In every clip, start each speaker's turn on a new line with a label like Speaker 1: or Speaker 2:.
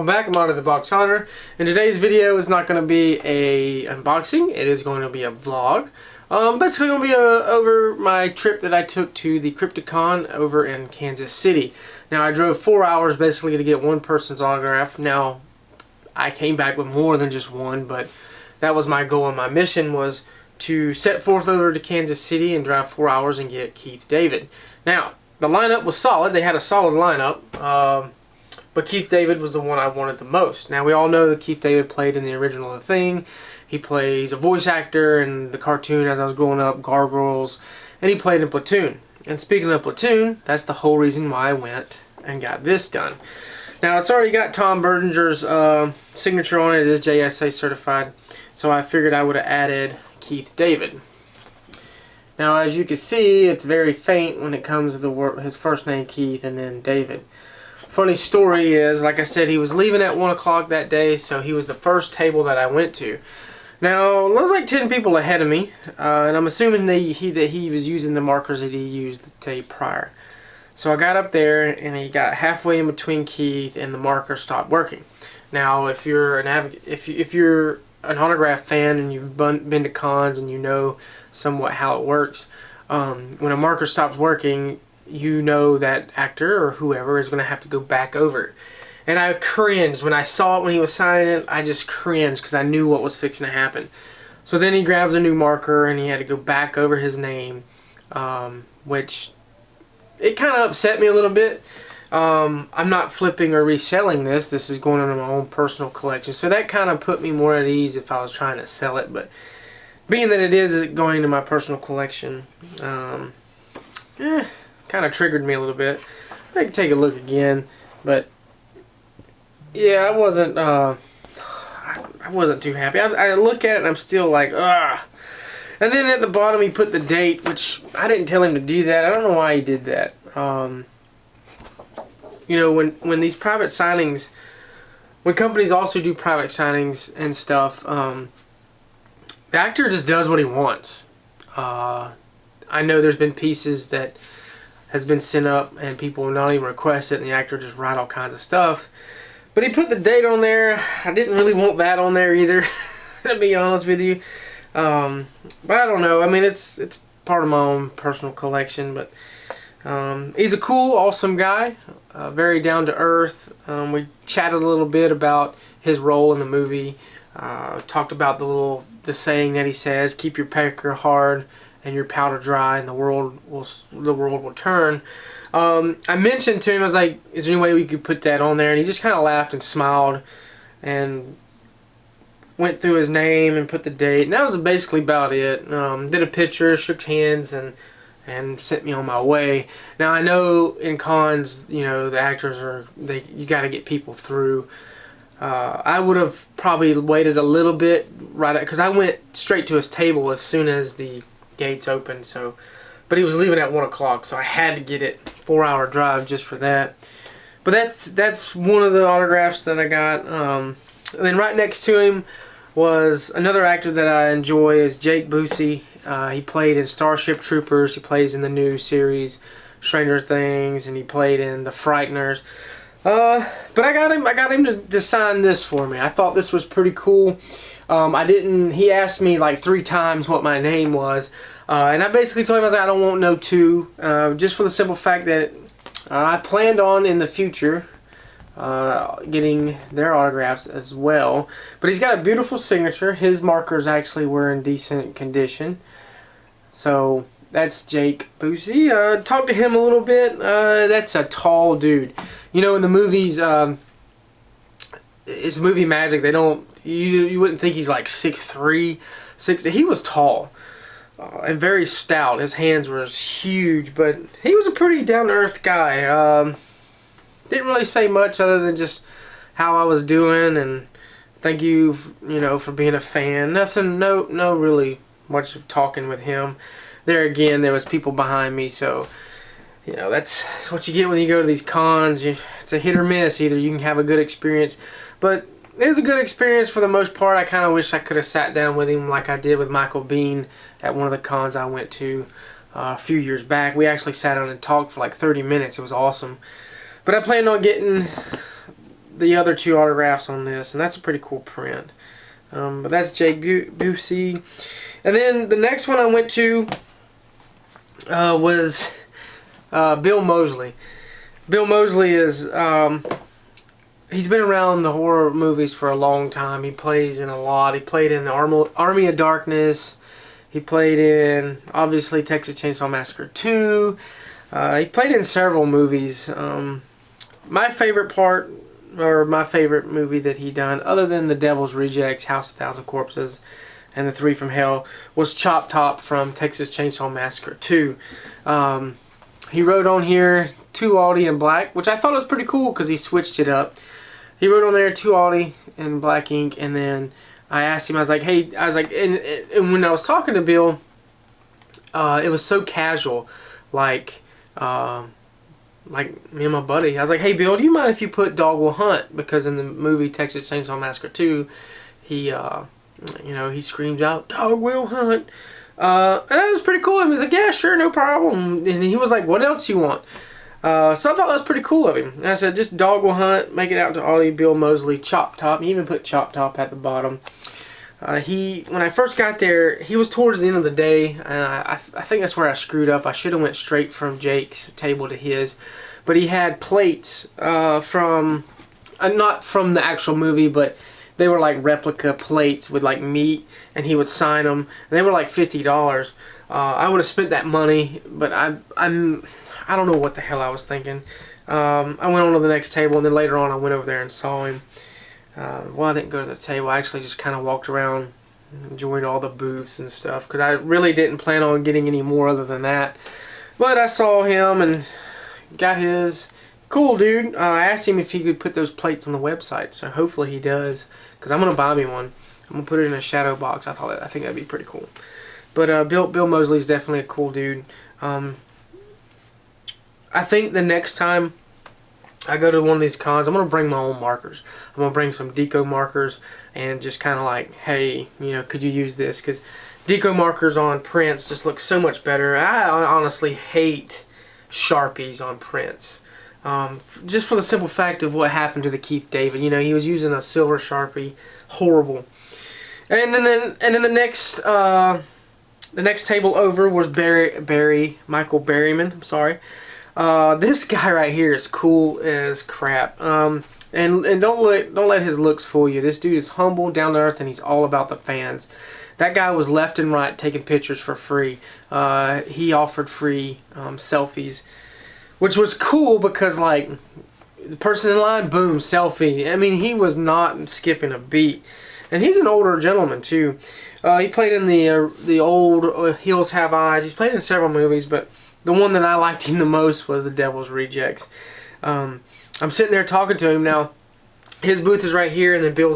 Speaker 1: welcome back. I'm Audie the Box Hunter, and today's video is not going to be a unboxing. It is going to be a vlog. Basically going to be over my trip that I took to the Crypticon over in Kansas City. Now I drove 4 hours basically to get one person's autograph. Now I came back with more than just one, but that was my goal and my mission was to set forth over to Kansas City and drive 4 hours and get Keith David. Now the lineup was solid. They had a solid lineup. But Keith David was the one I wanted the most. Now we all know that Keith David played in the original The Thing. He plays a voice actor in the cartoon as I was growing up, Gargoyles, and he played in Platoon. And speaking of Platoon, that's the whole reason why I went and got this done. Now it's already got Tom Berginger's signature on it. It is JSA certified, so I figured I would have added Keith David. Now as you can see, it's very faint when it comes to his first name Keith and then David. Funny story is, like I said, he was leaving at 1 o'clock that day, so he was the first table that I went to. Now, there was like 10 people ahead of me, and I'm assuming that he was using the markers that he used the day prior. So I got up there, and he got halfway in between Keith, and the marker stopped working. Now, if you're if you're an autograph fan and you've been to cons and you know somewhat how it works, when a marker stops working, you know that actor or whoever is going to have to go back over it. And I cringed when I saw it when he was signing it. I just cringed because I knew what was fixing to happen. So then he grabs a new marker and he had to go back over his name, which it kind of upset me a little bit. I'm not flipping or reselling this. This is going into my own personal collection. So that kind of put me more at ease if I was trying to sell it. But being that it is going into my personal collection, kind of triggered me a little bit. I can take a look again, but yeah, I wasn't too happy. I look at it and I'm still like, ugh. And then at the bottom he put the date, which I didn't tell him to do that. I don't know why he did that. You know, when these private signings, when companies also do private signings and stuff, the actor just does what he wants. I know there's been pieces that has been sent up and people will not even request it and the actor just write all kinds of stuff. But he put the date on there. I didn't really want that on there either, to be honest with you. But I don't know. I mean, it's part of my own personal collection. But he's a cool, awesome guy. Very down to earth. We chatted a little bit about his role in the movie. Talked about the saying that he says, "Keep your pecker hard and your powder dry, and the world will turn." I mentioned to him, I was like, "Is there any way we could put that on there?" And he just kind of laughed and smiled, and went through his name and put the date, and that was basically about it. Did a picture, shook hands, and sent me on my way. Now I know in cons, you know, the actors you got to get people through. I would have probably waited a little bit because I went straight to his table as soon as the gates open. So, but he was leaving at 1 o'clock, so I had to get it. 4-hour drive just for that. But that's one of the autographs that I got. And then right next to him was another actor that I enjoy, is Jake Busey. He played in Starship Troopers. He plays in the new series Stranger Things, and he played in The Frighteners. But I got him to sign this for me. I thought this was pretty cool. He asked me like 3 times what my name was, and I basically told him, I was like, I don't want no 2, just for the simple fact that I planned on in the future getting their autographs as well. But he's got a beautiful signature. His markers actually were in decent condition. So that's Jake Busey. Talked to him a little bit. That's a tall dude. You know, in the movies, it's movie magic. They don't. You wouldn't think he's like 6'3", 6'. He was tall and very stout. His hands were huge, but he was a pretty down to earth guy. Didn't really say much other than just how I was doing and thank you, you know, for being a fan. Nothing. No really much of talking with him. There again, there was people behind me, so. You know, that's what you get when you go to these cons. It's a hit or miss. Either you can have a good experience, but it was a good experience for the most part. I kind of wish I could have sat down with him like I did with Michael Bean at one of the cons I went to a few years back. We actually sat down and talked for like 30 minutes. It was awesome. But I planned on getting the other 2 autographs on this, and that's a pretty cool print. But that's Jake Busey. And then the next one I went to was Bill Mosley. Bill Mosley is, he's been around the horror movies for a long time. He plays in a lot. He played in Army of Darkness. He played in, obviously, Texas Chainsaw Massacre 2. He played in several movies. My favorite part, or my favorite movie that he done, other than The Devil's Rejects, House of 1,000 Corpses, and The Three from Hell, was Chop Top from Texas Chainsaw Massacre 2. He wrote on here 2 Audie in black, which I thought was pretty cool because he switched it up. He wrote on there 2 Audie in black ink, and then I asked him, I was like, hey, and when I was talking to Bill, it was so casual, like me and my buddy. I was like, hey Bill, do you mind if you put Dog Will Hunt? Because in the movie Texas Chainsaw Massacre 2, he, you know, he screams out, Dog Will Hunt. And that was pretty cool. He was like, yeah, sure, no problem. And he was like, what else you want? So I thought that was pretty cool of him. And I said, just Dog Will Hunt, make it out to Audie, Bill Mosley, Chop Top. He even put Chop Top at the bottom. When I first got there, he was towards the end of the day, and I think that's where I screwed up. I should have went straight from Jake's table to his, but he had plates from, not from the actual movie, but they were like replica plates with like meat, and he would sign them. And they were like $50. I would have spent that money, but I don't know what the hell I was thinking. I went on to the next table, and then later on I went over there and saw him. Well, I didn't go to the table. I actually just kind of walked around, enjoyed all the booths and stuff, because I really didn't plan on getting any more other than that. But I saw him and got his. Cool dude. I asked him if he could put those plates on the website, so hopefully he does, because I'm gonna buy me one. I'm gonna put it in a shadow box. I think that'd be pretty cool. But Bill Mosley's definitely a cool dude. I think the next time I go to one of these cons, I'm going to bring my own markers. I'm going to bring some deco markers and just kind of like, hey, you know, could you use this? Because deco markers on prints just look so much better. I honestly hate Sharpies on prints. Just for the simple fact of what happened to the Keith David. You know, he was using a silver Sharpie. Horrible. And then the next table over was Michael Berryman. I'm sorry. This guy right here is cool as crap. And don't let his looks fool you. This dude is humble, down to earth, and he's all about the fans. That guy was left and right taking pictures for free. He offered free selfies, which was cool because, like, the person in line, boom, selfie. I mean, he was not skipping a beat. And he's an older gentleman too. He played in the old Hills Have Eyes. He's played in several movies, but the one that I liked him the most was The Devil's Rejects. I'm sitting there talking to him now. His booth is right here, and then Bill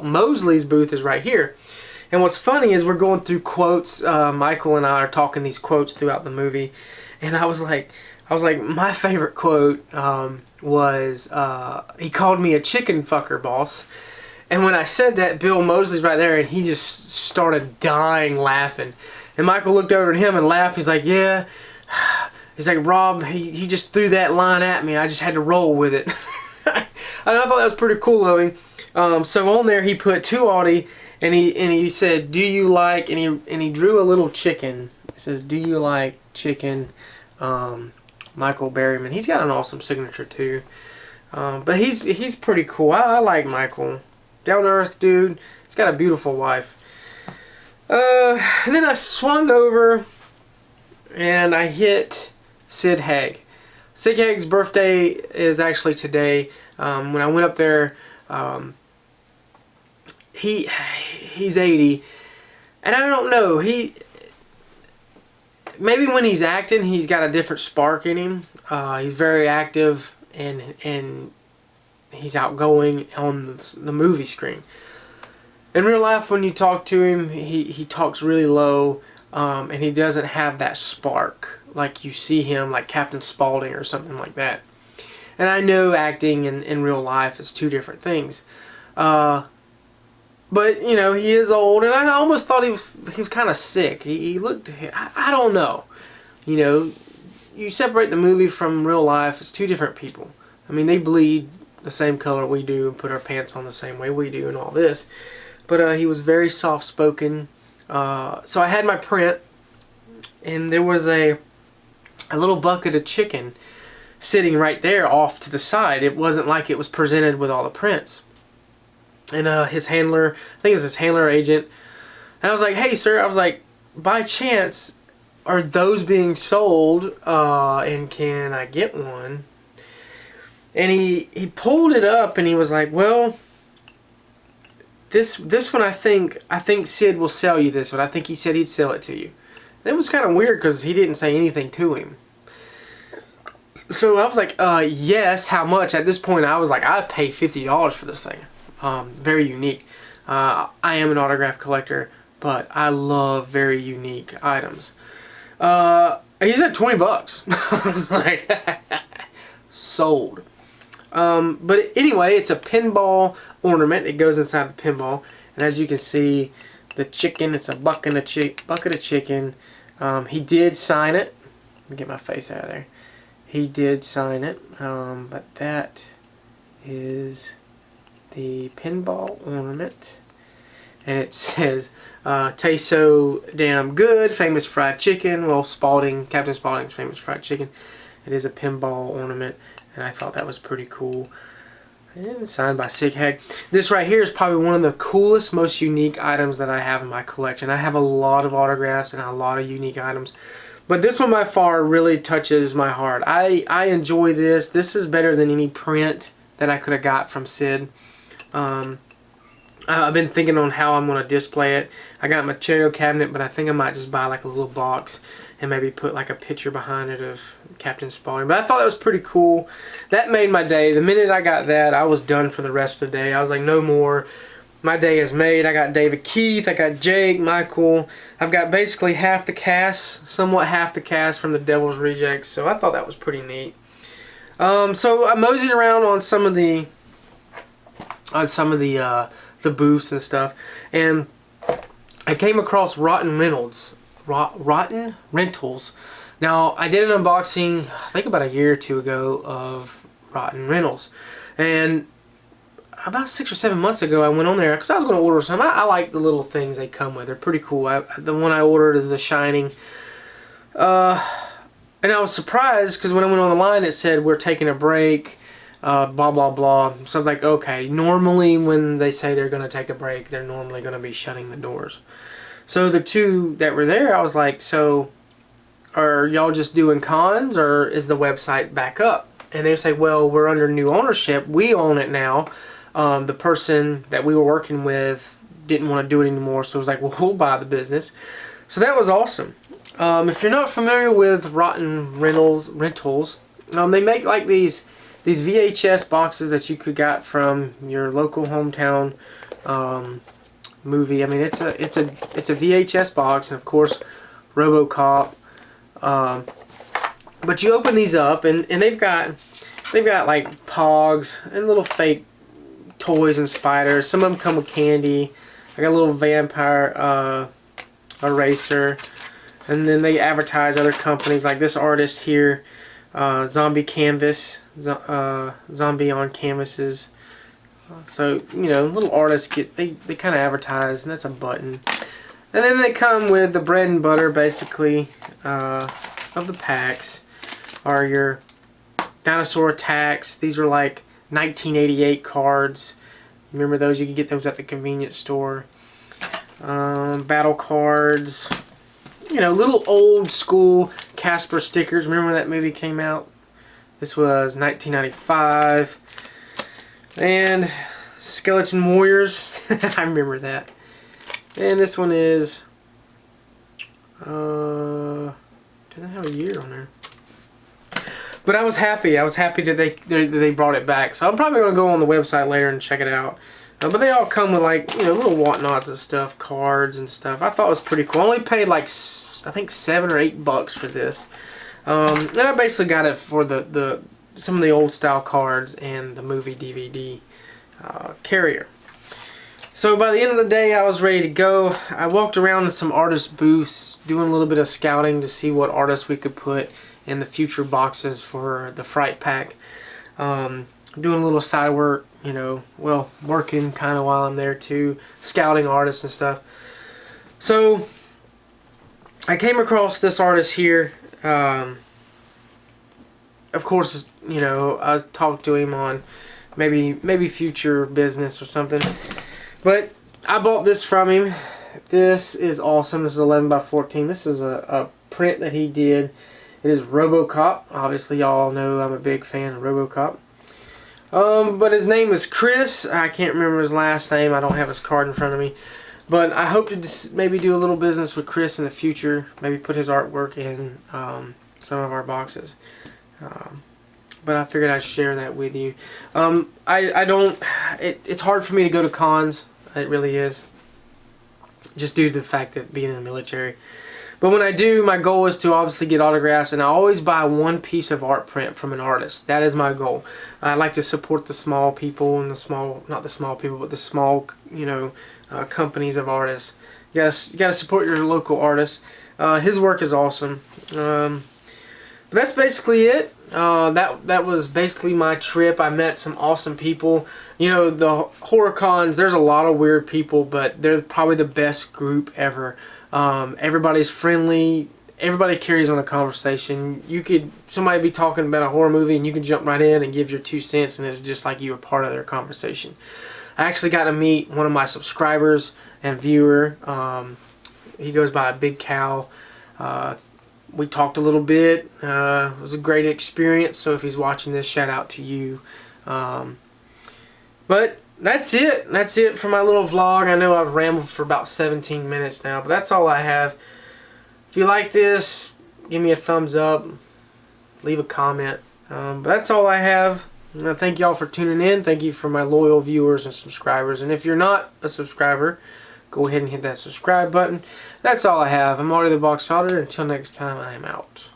Speaker 1: Mosley's booth is right here. And what's funny is we're going through quotes. Michael and I are talking these quotes throughout the movie, and I was like, my favorite quote was, he called me a chicken fucker, boss. And when I said that, Bill Mosley's right there, and he just started dying laughing. And Michael looked over at him and laughed. He's like, yeah. He's like, Rob, he just threw that line at me. I just had to roll with it. And I thought that was pretty cool of him. So on there he put 2 Audie, and he said, do you like, and he drew a little chicken. It says, do you like chicken? Michael Berryman. He's got an awesome signature too. But he's pretty cool. I like Michael. Down to earth dude. He's got a beautiful wife. And then I swung over and I hit Sid Haig. Sid Haig's birthday is actually today. When I went up there, he's 80, and I don't know, maybe when he's acting, he's got a different spark in him. He's very active and he's outgoing on the movie screen. In real life, when you talk to him, he talks really low, and he doesn't have that spark like you see him, like Captain Spaulding or something like that. And I know acting and in real life is 2 different things. But, you know, he is old, and I almost thought he was kind of sick. He looked, I don't know. You know, you separate the movie from real life, it's 2 different people. I mean, they bleed the same color we do and put our pants on the same way we do and all this. But he was very soft-spoken. So I had my print, and there was a little bucket of chicken sitting right there off to the side. It wasn't like it was presented with all the prints. And his handler, I think it's his handler agent, and I was like, hey sir, I was like, by chance, are those being sold, and can I get one? And he pulled it up and he was like, well, this one I think Sid will sell you this one. I think he said he'd sell it to you. And it was kind of weird because he didn't say anything to him. So I was like, yes, how much? At this point I was like, I'd pay $50 for this thing. Very unique. I am an autograph collector, but I love very unique items. He said 20 bucks. I was like, sold. But anyway, it's a pinball ornament. It goes inside the pinball. And as you can see, the chicken, it's a bucket of chicken. He did sign it. Let me get my face out of there. He did sign it. But that is the pinball ornament. And it says, tastes so damn good, famous fried chicken. Well, Spaulding, Captain Spaulding's famous fried chicken. It is a pinball ornament, and I thought that was pretty cool. And signed by Sid Haig. This right here is probably one of the coolest, most unique items that I have in my collection. I have a lot of autographs and a lot of unique items, but this one by far really touches my heart. I enjoy this. This is better than any print that I could have got from Sid. I've been thinking on how I'm going to display it. I got my material cabinet, but I think I might just buy like a little box and maybe put like a picture behind it of Captain Spaulding. But I thought that was pretty cool. That made my day. The minute I got that, I was done for the rest of the day. I was like, no more. My day is made. I got David Keith. I got Jake, Michael. I've got basically half the cast, somewhat half the cast from the Devil's Rejects. So I thought that was pretty neat. So I moseyed around on some of the booths and stuff, and I came across Rotten Rentals. Now, I did an unboxing, I think about a year or two ago, of Rotten Rentals, and about 6 or 7 months ago I went on there because I was going to order some. I like the little things they come with. They're pretty cool. The one I ordered is The Shining, and I was surprised because when I went on the line it said we're taking a break, blah blah blah. So I was like, okay, normally when they say they're going to take a break, they're normally going to be shutting the doors. So the two that were there, I was like, so are y'all just doing cons, or is the website back up? And they say, well, we're under new ownership. We own it now. The person that we were working with didn't want to do it anymore, so it was like, well, we'll buy the business. So that was awesome. If you're not familiar with Rotten Rentals, they make like these VHS boxes that you could got from your local hometown movie. I mean, it's a VHS box, and of course, RoboCop. But you open these up, and they've got like Pogs and little fake toys and spiders. Some of them come with candy. I got a little vampire eraser, and then they advertise other companies like this artist here, Zombie Canvas, Zombie on Canvases. So, you know, little artists they kind of advertise, and that's a button. And then they come with the bread and butter, basically, of the packs, are your Dinosaur Attacks. These are like 1988 cards. Remember those? You can get those at the convenience store. Battle cards. You know, little old school Casper stickers. Remember when that movie came out? This was 1995. And Skeleton Warriors. I remember that. And this one is doesn't have a year on there. But I was happy. I was happy that they brought it back. So I'm probably going to go on the website later and check it out. But they all come with, like, you know, little whatnots and stuff, cards and stuff. I thought it was pretty cool. I only paid like, I think $7 or $8 for this. And I basically got it for some of the old style cards and the movie DVD carrier. So by the end of the day, I was ready to go. I walked around in some artist booths, doing a little bit of scouting to see what artists we could put in the future boxes for the Fright Pack. Doing a little side work, you know, well, working kind of while I'm there too, scouting artists and stuff. So I came across this artist here. Of course, you know, I talked to him on maybe future business or something. But I bought this from him. This is awesome. This is 11 by 14. This is a print that he did. It is RoboCop. Obviously, y'all know I'm a big fan of RoboCop. But his name is Chris. I can't remember his last name. I don't have his card in front of me. But I hope to maybe do a little business with Chris in the future. Maybe put his artwork in some of our boxes. But I figured I'd share that with you. It's hard for me to go to cons. It really is. Just due to the fact that being in the military. But when I do, my goal is to obviously get autographs, and I always buy one piece of art print from an artist. That is my goal. I like to support the small people and not the small people, but the small, you know, companies of artists. You gotta support your local artists. His work is awesome. But that's basically it. That was basically my trip. I met some awesome people. You know, the horror cons, there's a lot of weird people, but they're probably the best group ever. Everybody's friendly. Everybody carries on a conversation. Somebody be talking about a horror movie and you can jump right in and give your 2 cents, and it's just like you were part of their conversation. I actually got to meet one of my subscribers and viewer. He goes by Big Cow. We talked a little bit. It was a great experience. So if he's watching this, shout out to you. But that's it. That's it for my little vlog. I know I've rambled for about 17 minutes now, but that's all I have. If you like this, give me a thumbs up. Leave a comment. But that's all I have. Thank y'all for tuning in. Thank you for my loyal viewers and subscribers. And if you're not a subscriber, go ahead and hit that subscribe button. That's all I have. I'm Audie the Box Auditor. Until next time, I am out.